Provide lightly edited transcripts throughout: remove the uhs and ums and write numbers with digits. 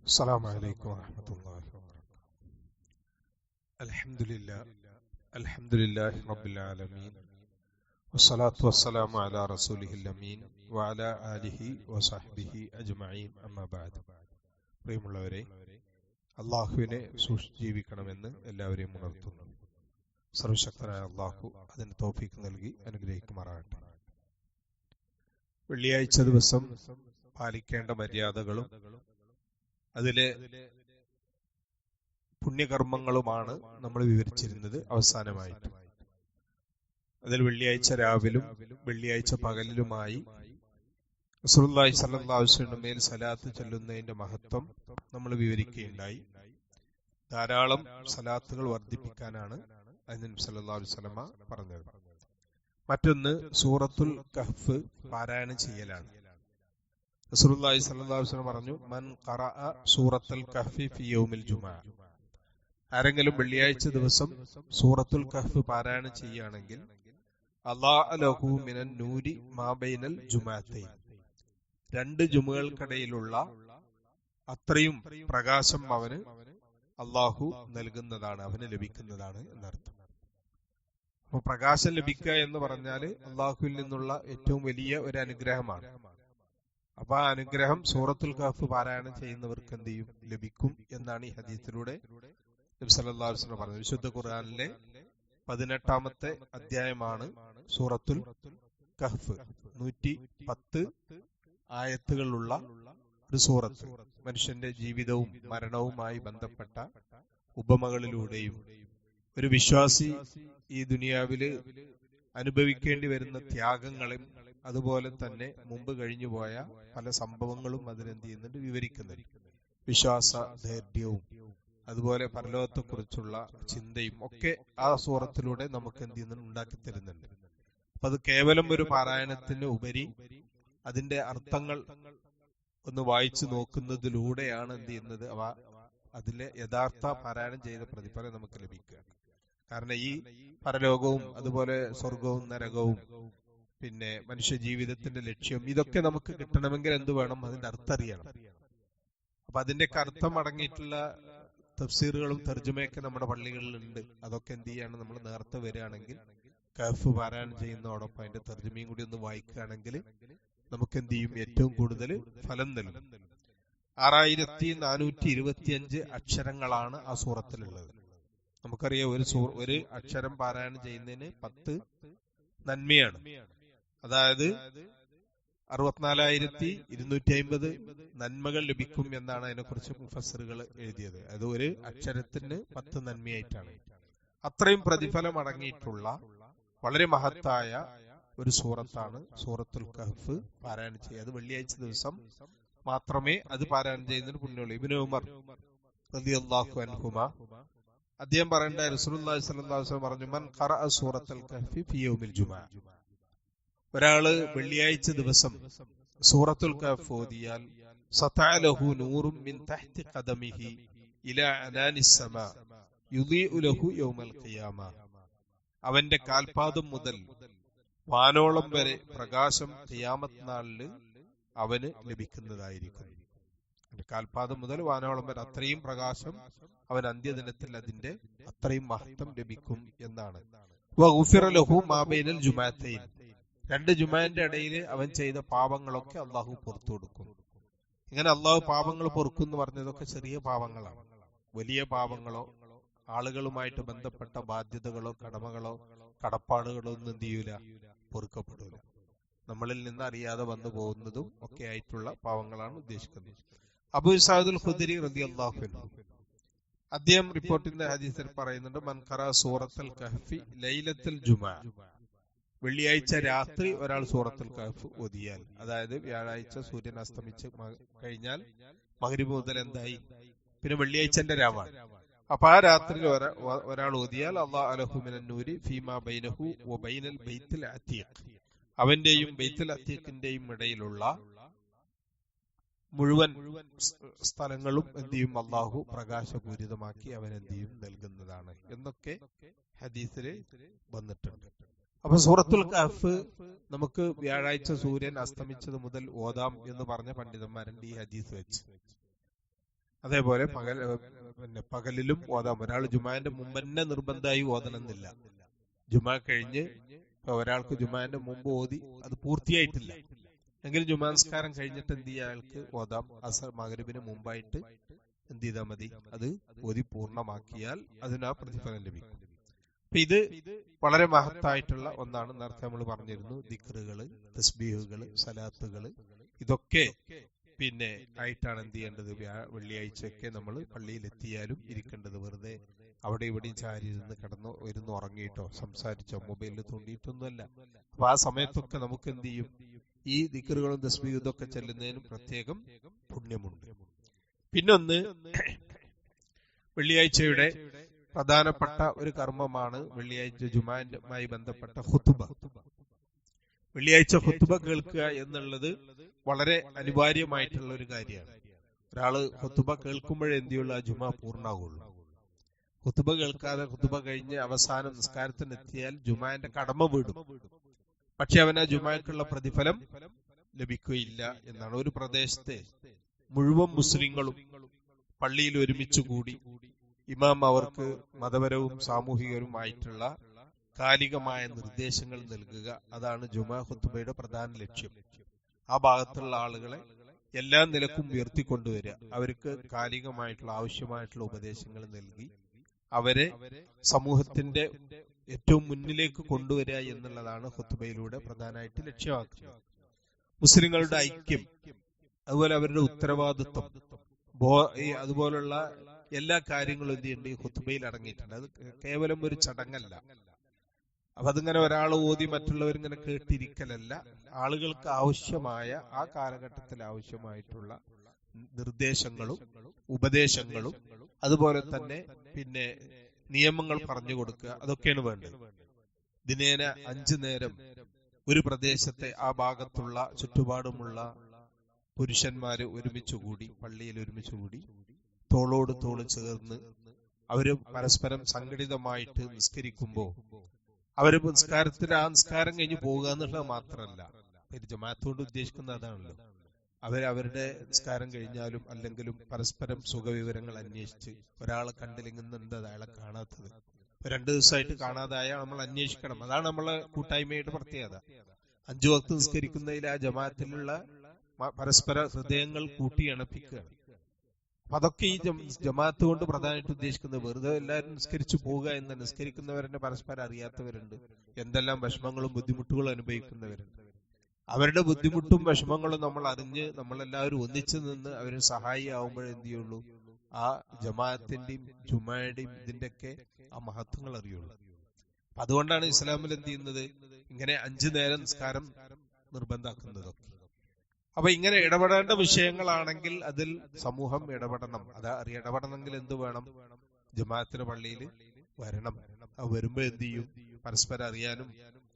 السلام عليكم ورحمة الله وبركاته. الحمد لله رب العالمين والصلاة والسلام على رسوله الأمين وعلى آله وصحبه أجمعين أما بعد. പ്രിയമുള്ളവരെ, അള്ളാഹുവിനെ സൂക്ഷിച്ച് ജീവിക്കണമെന്ന് എല്ലാവരെയും ഉണർത്തുന്നു. സർവശക്തനായ അള്ളാഹു അതിന് തൗഫീഖ് നൽകി അനുഗ്രഹിക്കുമാറാകട്ടെ. വെള്ളിയാഴ്ച ദിവസം പാലിക്കേണ്ട മര്യാദകളും അതിലെ പുണ്യകർമ്മങ്ങളുമാണ് നമ്മൾ വിവരിച്ചിരുന്നത്. അവസാനമായിട്ട് അതിൽ വെള്ളിയാഴ്ച രാവിലും വെള്ളിയാഴ്ച പകലിലുമായി റസൂലുള്ളാഹി സ്വല്ലല്ലാഹു അലൈഹി വസല്ലം മേൽ സലാത്ത് ചൊല്ലുന്നതിന്റെ മഹത്വം നമ്മൾ വിവരിക്കുകയുണ്ടായി. ധാരാളം സലാത്തുകൾ വർദ്ധിപ്പിക്കാനാണ് നബി സല്ലല്ലാഹു അലൈഹി വസല്ലം പറഞ്ഞത്. മറ്റൊന്ന് സൂറത്തുൽ കഹ്ഫ് പാരായണം ചെയ്യലാണ്. റസൂലുള്ളാഹി സ്വല്ലല്ലാഹു അലൈഹി വസല്ലം പറഞ്ഞു, മൻ ഖറഅ സൂറത്തുൽ കഹ്ഫി ഫി യൗമിൽ ജുമുഅ, ആരെങ്കിലും വെള്ളിയാഴ്ച ദിവസം സൂറത്തുൽ കഹ്ഫ് പാരായണം ചെയ്യുകയാണെങ്കിൽ അല്ലാഹ ലഹു മിനൻ നൂരി മാ ബൈനൽ ജുമുഅത്തൈൻ, രണ്ട് ജുമുഅകൾക്കിടയിലുള്ള അത്രയും പ്രകാശം അവന് അല്ലാഹു നൽകുന്നതാണ്, അവന് ലഭിക്കുന്നതാണ് എന്നർത്ഥം. അപ്പൊ പ്രകാശം ലഭിക്കുക എന്ന് പറഞ്ഞാൽ അല്ലാഹുവിൽ നിന്നുള്ള ഏറ്റവും വലിയ ഒരു അനുഗ്രഹമാണ്. അപ്പൊ ആ അനുഗ്രഹം സൂറത്തുൽ കഹ്ഫ് പാരായണം ചെയ്യുന്നവർക്ക് എന്ത് ചെയ്യും? ലഭിക്കും എന്നാണ് ഈ ഹദീസിലൂടെ നബി സല്ലല്ലാഹു അലൈഹി വസല്ലം പറഞ്ഞത്. വിശുദ്ധ ഖുർആനിലെ 18-ാമത്തെ അധ്യായമാണ് സൂറത്തുൽ കഹ്ഫ്. 110 ആയത്തുകളുള്ള ഒരു സൂറത്ത്. മനുഷ്യന്റെ ജീവിതവും മരണവുമായി ബന്ധപ്പെട്ട ഉപമകളിലൂടെയും ഒരു വിശ്വാസി ഈ ദുനിയാവില് അനുഭവിക്കേണ്ടി വരുന്ന ത്യാഗങ്ങളും അതുപോലെ തന്നെ മുമ്പ് കഴിഞ്ഞുപോയ പല സംഭവങ്ങളും അതിനെന്ത് ചെയ്യുന്നുണ്ട്? വിവരിക്കുന്നുണ്ട്. വിശ്വാസ ധൈര്യവും അതുപോലെ പരലോകത്തെക്കുറിച്ചുള്ള ചിന്തയും ഒക്കെ ആ സൂറത്തിലൂടെ നമുക്ക് എന്ത് ചെയ്യുന്നുണ്ട്? ഉണ്ടാക്കി തരുന്നുണ്ട്. അപ്പൊ അത് കേവലം ഒരു പാരായണത്തിന് ഉപരി അതിന്റെ അർത്ഥങ്ങൾ ഒന്ന് വായിച്ചു നോക്കുന്നതിലൂടെയാണ് എന്ത് ചെയ്യുന്നത്? അതിലെ യഥാർത്ഥ പാരായണം ചെയ്ത പ്രതിഫലം നമുക്ക് ലഭിക്കുക. കാരണം ഈ പരലോകവും അതുപോലെ സ്വർഗവും നരകവും പിന്നെ മനുഷ്യ ജീവിതത്തിന്റെ ലക്ഷ്യം, ഇതൊക്കെ നമുക്ക് കിട്ടണമെങ്കിൽ എന്ത് വേണം? അതിന്റെ അർത്ഥം അറിയണം. അപ്പൊ അതിന്റെയൊക്കെ അർത്ഥം അടങ്ങിയിട്ടുള്ള തഫ്സീറുകളും തർജുമയൊക്കെ നമ്മുടെ പള്ളികളിൽ ഉണ്ട്. അതൊക്കെ എന്ത് ചെയ്യാണ്? നമ്മൾ നേരത്തെ വരികയാണെങ്കിൽ കഹ്ഫ് പാരായണം ചെയ്യുന്നതോടൊപ്പം അതിന്റെ തർജുമയും കൂടി ഒന്ന് വായിക്കുകയാണെങ്കിൽ നമുക്ക് എന്ത് ചെയ്യും? ഏറ്റവും കൂടുതൽ ഫലം നൽകും. 6425 അക്ഷരങ്ങളാണ് ആ സൂറത്തിലുള്ളത്. നമുക്കറിയാം, ഒരു അക്ഷരം പാരായണം ചെയ്യുന്നതിന് 10 നന്മയാണ്. അതായത് 64,250 നന്മകൾ ലഭിക്കും എന്നാണ് അതിനെക്കുറിച്ച് മുഫസ്സിറുകൾ എഴുതിയത്. അത് ഒരു അക്ഷരത്തിന് 10 നന്മയായിട്ടാണ്. അത്രയും പ്രതിഫലം അടങ്ങിയിട്ടുള്ള വളരെ മഹത്തായ ഒരു സൂറത്താണ് സൂറത്തുൽ കഹ്ഫ് പാരായണം ചെയ്യുക. അത് വെള്ളിയാഴ്ച ദിവസം മാത്രമേ അത് പാരായണം ചെയ്യുന്നതിന് പുണ്യമുള്ളൂ. ഇബ്നു ഉമർ റളിയല്ലാഹു അൻഹുമാ അദ്ദേഹം പറയേണ്ട, റസൂലുള്ളാഹി സ്വല്ലല്ലാഹു അലൈഹി വസല്ലം പറഞ്ഞു, മൻ ഖറഅ സൂറത്തുൽ കഹ്ഫി ഫി യൗമിൽ ജുമുഅ, ഒരാള് വെള്ളിയാഴ്ച ദിവസം സൂറത്തുൽ കഹ്ഫ് ഓതിയാൽ സതഅ ലഹു നൂറും മിൻ തഹ്തി ഖദമിഹി ഇലാ അനാനിസ് സമാ യുദീഉ ലഹു യൗമൽ ഖിയാമ, അവന്റെ കാൽപാദം മുതൽ വാനോളം വരെ പ്രകാശം ഖിയാമത്ത് നാളില് അവന് ലഭിക്കുന്നതായിരിക്കും. കാൽപാദം മുതൽ വാനോളം വരെ അത്രയും പ്രകാശം അവൻ അന്ത്യദിനത്തിൽ അതിന്റെ അത്രയും മഹത്വം ലഭിക്കും എന്നാണ്. വഗുഫിറ ലഹു മാ ബൈനൽ ജുമുഅത്തൈൻ, രണ്ട് ജുമുഅന്റെ ഇടയിൽ അവൻ ചെയ്ത പാപങ്ങളൊക്കെ അള്ളാഹു പുറത്തു കൊടുക്കും. ഇങ്ങനെ അള്ളാഹു പാപങ്ങൾ പൊറുക്കും എന്ന് പറഞ്ഞതൊക്കെ ചെറിയ പാപങ്ങളാണ്. വലിയ പാപങ്ങളോ ആളുകളുമായിട്ട് ബന്ധപ്പെട്ട ബാധ്യതകളോ കടമകളോ കടപ്പാടുകളോ ഒന്നും എന്ത് ചെയ്യൂല? പൊറുക്കപ്പെടൂല. നമ്മളിൽ നിന്ന് അറിയാതെ വന്നു പോകുന്നതും ഒക്കെ ആയിട്ടുള്ള പാവങ്ങളാണ് ഉദ്ദേശിക്കുന്നത്. അബൂ സഈദുൽ ഖുദരി റളിയല്ലാഹു അൻഹു അദ്ദേഹം റിപ്പോർട്ട് ചെയ്യുന്ന ഹദീസിൽ പറയുന്നുണ്ട്, മൻ ഖറഅ സൂറത്തുൽ കഹ്ഫി ലൈലത്തുൽ ജുമുഅ, വെള്ളിയാഴ്ച രാത്രി ഒരാൾ സൂറത്തുൽ കഹ്ഫ് ഓതിയാൽ, അതായത് വ്യാഴാഴ്ച സൂര്യൻ അസ്തമിച്ച് കഴിഞ്ഞാൽ മഗ്രിബ് മുതൽ എന്തായി? പിന്നെ വെള്ളിയാഴ്ചന്റെ രാവാണ്. അപ്പൊ ആ രാത്രിയിൽ ഒരാൾ ഓതിയാൽ അല്ലാഹു ലഹു മിനൻ നൂരി ഫീമാ ബൈനഹു വ ബൈനൽ ബൈത്തുൽ അതീഖ്, അവന്റെയും ബൈത്തുൽ അതീഖിന്റെയും ഇടയിലുള്ള മുഴുവൻ സ്ഥലങ്ങളും എന്ത് ചെയ്യും? അള്ളാഹു പ്രകാശപൂരിതമാക്കി അവൻ എന്ത് ചെയ്യും? നൽകുന്നതാണ് എന്നൊക്കെ ഹദീസിൽ വന്നിട്ടുണ്ട്. അപ്പൊ സൂറത്തുൽ കഹ്ഫ് നമുക്ക് വ്യാഴാഴ്ച സൂര്യൻ അസ്തമിച്ചത് മുതൽ ഓതാം എന്ന് പറഞ്ഞ പണ്ഡിതന്മാരുണ്ട് ഈ ഹദീസ് വെച്ച്. അതേപോലെ പകലിലും ഓതാം. ഒരാൾ ജുമാന്റെ മുമ്പ് തന്നെ നിർബന്ധമായി ഓതണമെന്നില്ല. ജുമാ കഴിഞ്ഞ് ഒരാൾക്ക് ജുമാന്റെ മുമ്പ് ഓതി അത് പൂർത്തിയായിട്ടില്ല എങ്കിൽ ജുമാ നിസ്കാരം കഴിഞ്ഞിട്ട് എന്ത് ചെയ്യുക, അയാൾക്ക് ഓതാം. മഗ്‌രിബിന് മുമ്പായിട്ട് എന്ത് ചെയ്താൽ മതി, അത് ഓതി പൂർണ്ണമാക്കിയാൽ അതിന് ആ പ്രതിഫലം ലഭിക്കും. അപ്പൊ ഇത് വളരെ മഹത്തായിട്ടുള്ള ഒന്നാണ്. നേരത്തെ നമ്മൾ പറഞ്ഞിരുന്നു, ദിക്റുകള്, തസ്ബീഹുകള്, സലാത്തുകള്, ഇതൊക്കെ പിന്നെ ആയിട്ടാണ് എന്ത് ചെയ്യേണ്ടത്. വെള്ളിയാഴ്ചയൊക്കെ നമ്മൾ പള്ളിയിൽ എത്തിയാലും ഇരിക്കേണ്ടത്. വെറുതെ അവിടെ ഇവിടെയും ചാരി ഇരുന്ന് ഉറങ്ങിയിട്ടോ സംസാരിച്ചോ മൊബൈലിൽ തോണ്ടിയിട്ടൊന്നുമല്ല. അപ്പൊ ആ സമയത്തൊക്കെ നമുക്ക് എന്ത് ചെയ്യും, ഈ ദിക്റുകളും തസ്ബീഹും ഇതൊക്കെ ചെല്ലുന്നതിനും പ്രത്യേകം പുണ്യമുണ്ട്. പിന്നൊന്ന്, വെള്ളിയാഴ്ചയുടെ പ്രധാനപ്പെട്ട ഒരു കർമ്മമാണ് വെള്ളിയാഴ്ച ജുമാനുമായി ബന്ധപ്പെട്ട ഖുതുബ. വെള്ളിയാഴ്ച ഖുതുബ കേൾക്കുക എന്നുള്ളത് വളരെ അനിവാര്യമായിട്ടുള്ള ഒരു കാര്യമാണ്. ഒരാള് ഖുതുബ കേൾക്കുമ്പോഴേ എന്ത് ചെയ്യുള്ളൂ, ആ ജുമാ പൂർണ്ണമാകുള്ളൂ. ഖുതുബ കേൾക്കാതെ ഖുതുബ കഴിഞ്ഞ് അവസാനം നിസ്കാരത്തിന് എത്തിയാൽ ജുമാന്റെ കടമ വീടും. പക്ഷെ അവൻ ആ ജുമാക്കുള്ള പ്രതിഫലം ലഭിക്കുകയില്ല എന്നാണ്. ഒരു പ്രദേശത്തെ മുഴുവൻ മുസ്ലിങ്ങളും പള്ളിയിൽ ഒരുമിച്ച് കൂടി ഇമാം അവർക്ക് മതപരവും സാമൂഹികവുമായിട്ടുള്ള കാലികമായ നിർദ്ദേശങ്ങൾ നൽകുക, അതാണ് ജുമാ ഖുതുബയുടെ പ്രധാന ലക്ഷ്യം. ആ ഭാഗത്തുള്ള ആളുകളെ എല്ലാ നിലക്കും ഉയർത്തിക്കൊണ്ടുവരിക, അവർക്ക് കാലികമായിട്ടുള്ള ആവശ്യമായിട്ടുള്ള ഉപദേശങ്ങൾ നൽകി അവരെ സമൂഹത്തിന്റെ ഏറ്റവും മുന്നിലേക്ക് കൊണ്ടുവരിക എന്നുള്ളതാണ് ഖുതുബയിലൂടെ പ്രധാനമായിട്ട് ലക്ഷ്യമാക്കുന്നത്. മുസ്ലിങ്ങളുടെ ഐക്യം, അതുപോലെ അവരുടെ ഉത്തരവാദിത്വം, അതുപോലുള്ള എല്ലാ കാര്യങ്ങളും എന്ത് ചെയ്യുന്നുണ്ട്, ഈ ഖുതുബയിൽ അടങ്ങിയിട്ടുണ്ട്. അത് കേവലം ഒരു ചടങ്ങല്ല. അപ്പൊ അതിങ്ങനെ ഒരാൾ ഓതി മറ്റുള്ളവരിങ്ങനെ കേട്ടിരിക്കലല്ല. ആളുകൾക്ക് ആവശ്യമായ, ആ കാലഘട്ടത്തിൽ ആവശ്യമായിട്ടുള്ള നിർദ്ദേശങ്ങളും ഉപദേശങ്ങളും അതുപോലെ തന്നെ പിന്നെ നിയമങ്ങൾ പറഞ്ഞു കൊടുക്കുക, അതൊക്കെയാണ് വേണ്ടത്. ദിനേന 5 നേരം ഒരു പ്രദേശത്തെ ആ ഭാഗത്തുള്ള ചുറ്റുപാടുമുള്ള പുരുഷന്മാര് ഒരുമിച്ചുകൂടി പള്ളിയിൽ ഒരുമിച്ചുകൂടി തോളോട് തോള് ചേർന്ന് അവര് പരസ്പരം സംഘടിതമായിട്ട് നിസ്കരിക്കുമ്പോ അവര് ആ നിസ്കാരം കഴിഞ്ഞ് പോകുക എന്നുള്ളത് മാത്രമല്ല, ജമാഅത്ത് കൊണ്ട് ഉദ്ദേശിക്കുന്ന അതാണല്ലോ. അവരുടെ നിസ്കാരം കഴിഞ്ഞാലും അല്ലെങ്കിലും പരസ്പരം സുഖവിവരങ്ങൾ അന്വേഷിച്ച്, ഒരാളെ കണ്ടില്ലെങ്കിൽ എന്താ അയാളെ കാണാത്തത്, 2 ദിവസമായിട്ട് കാണാതായ നമ്മൾ അന്വേഷിക്കണം. അതാണ് നമ്മളെ കൂട്ടായ്മയുടെ പ്രത്യേകത. 5 വക്ത് നിസ്കരിക്കുന്നതിൽ ആ ജമാഅത്തിലുള്ള പരസ്പര ഹൃദയങ്ങൾ കൂട്ടിയണപ്പിക്കുകയാണ്. അപ്പൊ അതൊക്കെ ഈ ജമാഅത്ത് കൊണ്ട് പ്രധാനമായിട്ട് ഉദ്ദേശിക്കുന്നത്. വെറുതെ എല്ലാവരും നിസ്കരിച്ചു പോവുക എന്ന്, നിസ്കരിക്കുന്നവരെ പരസ്പരം അറിയാത്തവരുണ്ട്, എന്തെല്ലാം വിഷമങ്ങളും ബുദ്ധിമുട്ടുകളും അനുഭവിക്കുന്നവരുണ്ട്. അവരുടെ ബുദ്ധിമുട്ടും വിഷമങ്ങളും നമ്മൾ അറിഞ്ഞ് നമ്മളെല്ലാവരും ഒന്നിച്ചു നിന്ന് അവര് സഹായിയാവുമ്പോഴേ എന്ത് ചെയ്യുള്ളൂ, ആ ജമാഅത്തിന്റെയും ജുമായുടെയും ഇതിന്റെയൊക്കെ ആ മഹത്വങ്ങൾ അറിയുള്ളൂ. അതുകൊണ്ടാണ് ഇസ്ലാമിൽ എന്ത് ചെയ്യുന്നത്, ഇങ്ങനെ 5 നേരം നിസ്കാരം നിർബന്ധമാക്കുന്നതൊക്കെ. അപ്പൊ ഇങ്ങനെ ഇടപെടേണ്ട വിഷയങ്ങളാണെങ്കിൽ അതിൽ സമൂഹം ഇടപെടണം. ഇടപെടണമെങ്കിൽ എന്ത് വേണം, ജമാഅത്തിന് പള്ളിയിൽ വരണം. അത് വരുമ്പോ എന്ത് ചെയ്യും, പരസ്പരം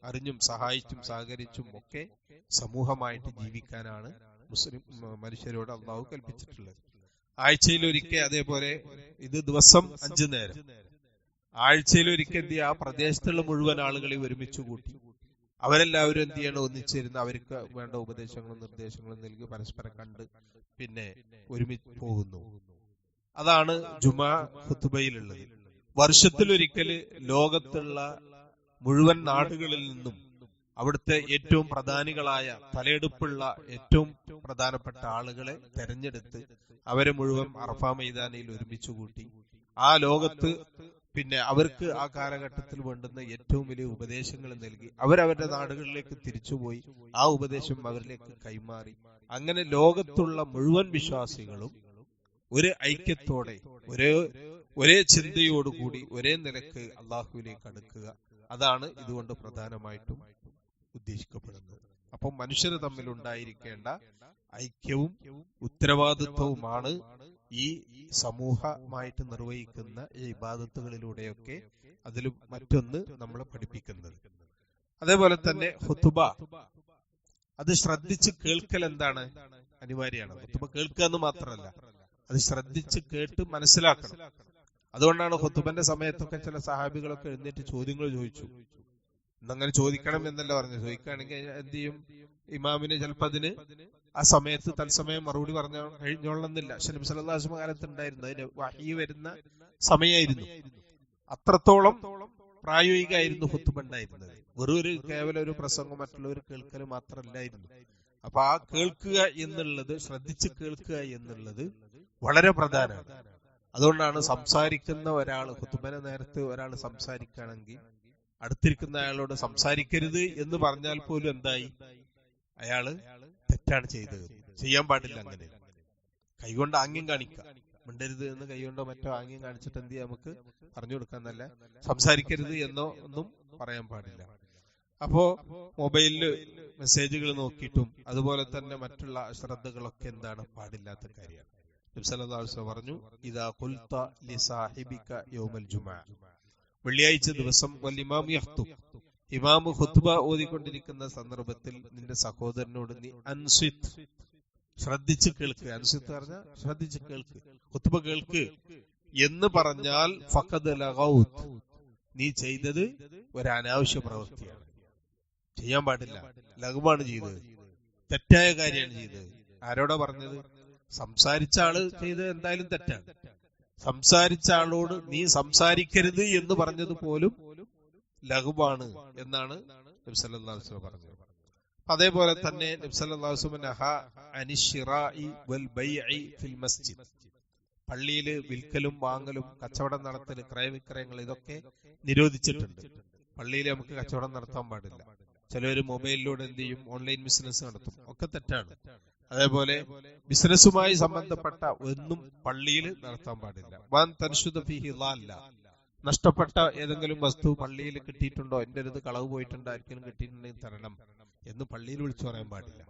അറിഞ്ഞും സഹായിച്ചും സഹകരിച്ചും ഒക്കെ സമൂഹമായിട്ട് ജീവിക്കാനാണ് മുസ്ലിം മനുഷ്യരോട് അള്ളാഹു കൽപ്പിച്ചിട്ടുള്ളത്. ആഴ്ചയിലൊരിക്കൽ, അതേപോലെ ഇത് ദിവസം 5 നേരം, ആഴ്ചയിലൊരിക്കൽ എന്ത് ചെയ്യുക, ആ പ്രദേശത്തുള്ള മുഴുവൻ ആളുകളെ ഒരുമിച്ച് കൂട്ടി അവരെല്ലാവരും എന്ത് ചെയ്യണം, ഒന്നിച്ചിരുന്ന് അവർക്ക് വേണ്ട ഉപദേശങ്ങളും നിർദ്ദേശങ്ങളും നൽകി പരസ്പരം കണ്ട് പിന്നെ ഒരുമിച്ച് പോകുന്നു. അതാണ് ജുമാ ഖുതുബയിലുള്ളത്. വർഷത്തിലൊരിക്കൽ ലോകത്തുള്ള മുഴുവൻ നാടുകളിൽ നിന്നും അവിടുത്തെ ഏറ്റവും പ്രധാനികളായ തലയെടുപ്പുള്ള ഏറ്റവും പ്രധാനപ്പെട്ട ആളുകളെ തെരഞ്ഞെടുത്ത് അവരെ മുഴുവൻ അറഫാ മൈതാനിയിൽ ഒരുമിച്ച് കൂട്ടി ആ ലോകത്ത് പിന്നെ അവർക്ക് ആ കാലഘട്ടത്തിൽ വേണ്ടുന്ന ഏറ്റവും വലിയ ഉപദേശങ്ങൾ നൽകി അവരവരുടെ നാടുകളിലേക്ക് തിരിച്ചുപോയി ആ ഉപദേശം അവരിലേക്ക് കൈമാറി. അങ്ങനെ ലോകത്തുള്ള മുഴുവൻ വിശ്വാസികളും ഒരു ഐക്യത്തോടെ ഒരേ ചിന്തയോടുകൂടി ഒരേ നിലക്ക് അള്ളാഹുവിലേക്ക് അടുക്കുക. അതാണ് ഇതുകൊണ്ട് പ്രധാനമായിട്ടും ഉദ്ദേശിക്കപ്പെടുന്നത്. അപ്പം മനുഷ്യർ തമ്മിൽ ഉണ്ടായിരിക്കേണ്ട ഐക്യവും ഉത്തരവാദിത്വവുമാണ് ഈ സമൂഹമായിട്ട് നിർവഹിക്കുന്ന ഈ ഇബാദത്തുകളിലൂടെയൊക്കെ അതിലും മറ്റൊന്ന് നമ്മളെ പഠിപ്പിക്കുന്നത്. അതേപോലെ തന്നെ ഖുതുബ അത് ശ്രദ്ധിച്ച് കേൾക്കൽ എന്താണ്, അനിവാര്യമാണ്. ഖുതുബ കേൾക്കുക എന്ന് മാത്രമല്ല, അത് ശ്രദ്ധിച്ച് കേട്ട് മനസ്സിലാക്കണം. അതുകൊണ്ടാണ് ഖുതുബന്റെ സമയത്തൊക്കെ ചില സഹാബികളൊക്കെ എഴുന്നേറ്റ് ചോദ്യങ്ങൾ ചോദിച്ചു. എന്നങ്ങനെ ചോദിക്കണം എന്നല്ല പറഞ്ഞു. ചോദിക്കുകയാണെങ്കിൽ എന്ത് ചെയ്യും, ഇമാമിന് ചിലപ്പോൾ അതിന് ആ സമയത്ത് തത്സമയം മറുപടി പറഞ്ഞ കഴിഞ്ഞോളന്നില്ല. പക്ഷെ നബി സല്ലല്ലാഹു അലൈഹി വസല്ലം കാലത്ത് ഉണ്ടായിരുന്നു, അതിന് വഹി വരുന്ന സമയമായിരുന്നു. അത്രത്തോളം പ്രായോഗികമായിരുന്നു ഖുത്ബ ഉണ്ടായിരുന്നത്. വെറും ഒരു കേവലം ഒരു പ്രസംഗം മറ്റുള്ളവർ കേൾക്കൽ മാത്രമല്ലായിരുന്നു. അപ്പൊ ആ കേൾക്കുക എന്നുള്ളത്, ശ്രദ്ധിച്ച് കേൾക്കുക എന്നുള്ളത് വളരെ പ്രധാനമാണ്. അതുകൊണ്ടാണ് സംസാരിക്കുന്ന ഒരാൾ, ഖുത്ബയുടെ നേരത്ത് ഒരാൾ സംസാരിക്കുകയാണെങ്കിൽ അടുത്തിരിക്കുന്ന അയാളോട് സംസാരിക്കരുത് എന്ന് പറഞ്ഞാൽ പോലും എന്തായി, അയാള് തെറ്റാണ് ചെയ്തത്, ചെയ്യാൻ പാടില്ല. അങ്ങനെ കൈകൊണ്ട് ആംഗ്യം കാണിക്കുക, മിണ്ടരുത് എന്ന് കൈകൊണ്ടോ മറ്റോ ആംഗ്യം കാണിച്ചിട്ട് എന്ത് ചെയ്യാം, നമുക്ക് പറഞ്ഞു കൊടുക്കാന്നല്ല, സംസാരിക്കരുത് എന്നോ ഒന്നും പറയാൻ പാടില്ല. അപ്പോ മൊബൈലില് മെസ്സേജുകൾ നോക്കിയിട്ടും അതുപോലെ തന്നെ മറ്റുള്ള ശ്രദ്ധകളൊക്കെ എന്താണ്, പാടില്ലാത്ത കാര്യമാണ്. നബി സല്ലല്ലാഹു അലൈഹി വസല്ലം പറഞ്ഞു, ഇദാ ഖുൽത ലിസാഹിബിക യൗമൽ ജുമുഅ, വെള്ളിയാഴ്ച ദിവസം വൽ ഇമാം യഖ്തുബ്, ഇമാം ഖുത്ബ ഓതിക്കൊണ്ടിരിക്കുന്ന സന്ദർഭത്തിൽ നിന്റെ സഹോദരനോട് നീ അൻസിത്, ശ്രദ്ധിച്ച് കേൾക്ക്. അൻസിത്ത് പറഞ്ഞാൽ ശ്രദ്ധിച്ച് കേൾക്ക്, ഖുത്ബ കേൾക്ക് എന്ന് പറഞ്ഞാൽ ഫഖദ് ലഗൗത്, നീ ചെയ്തത് ഒരു അനാവശ്യ പ്രവൃത്തിയാണ്, ചെയ്യാൻ പാടില്ല, ലഘുവാണ് ചെയ്തത്, തെറ്റായ കാര്യമാണ് ചെയ്തത്. ആരോടാ പറഞ്ഞത്? സംസാരിച്ച ആള് ചെയ്തത് എന്തായാലും തെറ്റാണ്. സംസാരിച്ച ആളോട് നീ സംസാരിക്കരുത് എന്ന് പറഞ്ഞത് പോലും ലഘുവാണ് എന്നാണ് നബി സല്ലല്ലാഹു അലൈഹി വസല്ലം പറഞ്ഞത്. അതേപോലെ തന്നെ നബി സല്ലല്ലാഹു അലൈഹി വസല്ലം നഹ അനിശ്ശിറാഇ വൽ ബൈഇ ഫിൽ മസ്ജിദ്, പള്ളിയിൽ വിൽക്കലും വാങ്ങലും കച്ചവടം നടത്തൽ, ക്രയവിക്രയങ്ങൾ ഇതൊക്കെ നിരോധിച്ചിട്ടുണ്ട്. പള്ളിയിൽ നമുക്ക് കച്ചവടം നടത്താൻ പാടില്ല. ചിലവര് മൊബൈലിലൂടെ എന്ത് ചെയ്യും, ഓൺലൈൻ ബിസിനസ് നടത്തും, ഒക്കെ തെറ്റാണ്. അതേപോലെ ബിസിനസ്സുമായി സംബന്ധപ്പെട്ട ഒന്നും പള്ളിയിൽ നടത്താൻ പാടില്ല. വാൻ തൻശുദ ഫീഹി ളാല്ല, നഷ്ടപ്പെട്ട ഏതെങ്കിലും വസ്തു പള്ളിയിൽ കിട്ടിയിട്ടുണ്ടോ, എന്റെ അടുത്ത് കളവ് പോയിട്ടുണ്ടോ, ആർക്കെങ്കിലും കിട്ടിയിട്ടുണ്ടെങ്കിൽ തരണം എന്ന് പള്ളിയിൽ വിളിച്ചു പറയാൻ പാടില്ല.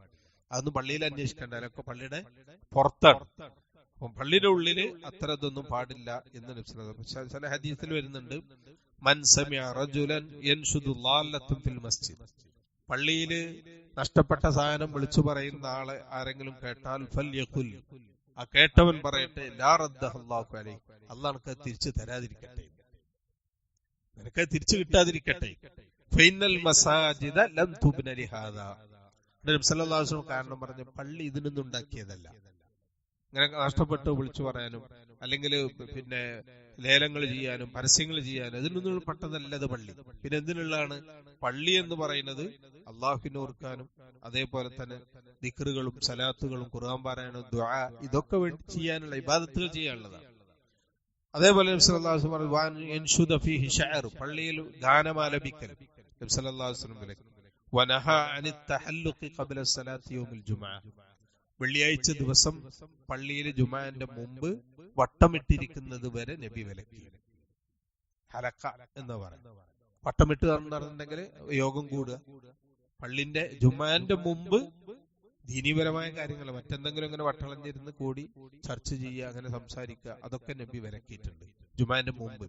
അതൊന്നും പള്ളിയിൽ അന്വേഷിക്കേണ്ട, അതൊക്കെ പള്ളിയുടെ പുറത്താണ്. അപ്പം പള്ളിയുടെ ഉള്ളില് അത്ര ഇതൊന്നും പാടില്ല എന്ന് നബി സല്ലല്ലാഹു അലൈഹി വസല്ലം. ചില ഹദീസിൽ വരുന്നുണ്ട്, മൻ സമിഅ റജുലൻ യൻശുദു ളാല്ലത്തുൻ ഫിൽ മസ്ജിദ്, പള്ളിയില് നഷ്ടപ്പെട്ട സാധനം വിളിച്ചു പറയുന്ന ആളെ ആരെങ്കിലും കേട്ടാൽ ഫൽയഖുൽ, ആ കേട്ടവൻ പറയട്ടെ, ലാ റദ്ദഹല്ലാഹു അലൈഹി, അല്ലാഹ് നിനക്ക് തിരിച്ചു തരാതിരിക്കട്ടെ, നിനക്ക് തിരിച്ചു കിട്ടാതിരിക്കട്ടെ. ഫൈനൽ മസാജിദ ലം തുബ്ന ലിഹാദാ, നബി സല്ലല്ലാഹു അലൈഹി വസല്ലം കാരണം പറഞ്ഞു, പള്ളി ഇതിനൊന്നും ഉണ്ടാക്കിയതല്ല. ഇങ്ങനെ നഷ്ടപ്പെട്ട് വിളിച്ചു പറയാനും അല്ലെങ്കിൽ പിന്നെ ലേലങ്ങൾ ചെയ്യാനും പരസ്യങ്ങൾ ചെയ്യാനും ഇതിനൊന്നും പെട്ടതല്ല ഇത് പള്ളി. പിന്നെ എന്തിനുള്ളതാണ് പള്ളി എന്ന് പറയുന്നത്? അള്ളാഹുവിനെ ഓർക്കാനും അതേപോലെ തന്നെ ദിക്റുകളും സലാത്തുകളും ഖുർആൻ പാരായണം ദുആ ഇതൊക്കെ വേണ്ടി ചെയ്യാനുള്ള ഇബാദത്തുകൾ ചെയ്യാനുള്ളതാണ്. അതേപോലെ നബി സല്ലല്ലാഹു അലൈഹി വസല്ലം പറഞ്ഞു, യൻശുദ ഫീഹി ശഅർ, പള്ളിയിൽ ഗാനം ആലപിക്കൽ നബി സല്ലല്ലാഹു അലൈഹി വസല്ലം വിലക്കി. വനഹ അനിത് തഹല്ലുഖി ഖബ്ല സലാത്തി യൗമിൽ ജുമുഅ, വെള്ളിയാഴ്ച ദിവസം പള്ളിയിൽ ജുമുഅന്റെ മുമ്പ് വട്ടമിട്ടിരിക്കുന്നത് വരെ നബി വിലക്കി. ഹലക്ക എന്ന് പറയുന്നത് വട്ടമിട്ട് നടന്നിട്ടുണ്ടെങ്കിൽ യോഗം കൂടുക. പള്ളിന്റെ ജുമുഅന്റെ മുമ്പ് ദീനീപരമായ കാര്യങ്ങൾ മറ്റെന്തെങ്കിലും ഇങ്ങനെ വട്ടളഞ്ഞിരുന്ന് കൂടി ചർച്ച ചെയ്യുക, അങ്ങനെ സംസാരിക്കുക, അതൊക്കെ നബി വിലക്കിയിട്ടുണ്ട് ജുമുഅന്റെ മുമ്പ്.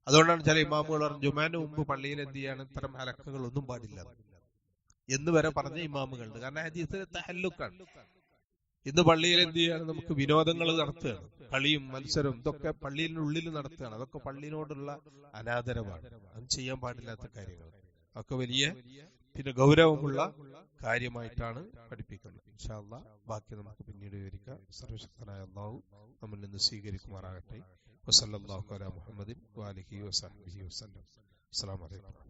അതുകൊണ്ടാണ് ചില ഇമാമുകൾ പറഞ്ഞു, ജുമുഅന്റെ മുമ്പ് പള്ളിയിൽ എന്ത് ചെയ്യാണ്, ഇത്തരം ഹലക്കകൾ ഒന്നും പാടില്ല എന്ന് വരെ പറഞ്ഞ ഇമാമുകളുണ്ട്. കാരണം ഹദീസിലെ തഹല്ലുക്കാണ്. ഇന്ന് പള്ളിയിൽ എന്ത് ചെയ്യാണ്, നമുക്ക് വിനോദങ്ങൾ നടത്തുകയാണ്, കളിയും മത്സരവും ഇതൊക്കെ പള്ളിയിനുള്ളിൽ നടത്തുകയാണ്. അതൊക്കെ പള്ളിയോടുള്ള അനാദരവാണ്, അത് ചെയ്യാൻ പാടില്ലാത്ത കാര്യങ്ങൾ. അതൊക്കെ വലിയ പിന്നെ ഗൗരവമുള്ള കാര്യമായിട്ടാണ് പഠിപ്പിക്കുന്നത്. ഇൻഷാ അല്ലാഹ് ബാക്കി നമുക്ക് പിന്നീട് വിവരിക്കാം. സർവശക്തനായ അല്ലാഹു നമ്മിൽ നിന്ന് സ്വീകരിക്കുമാറാകട്ടെ. വസല്ലല്ലാഹു അലാ മുഹമ്മദിൻ വഅലിഹി വസഹ്ബിഹി വസല്ലം. അസ്സലാമു അലൈക്കും.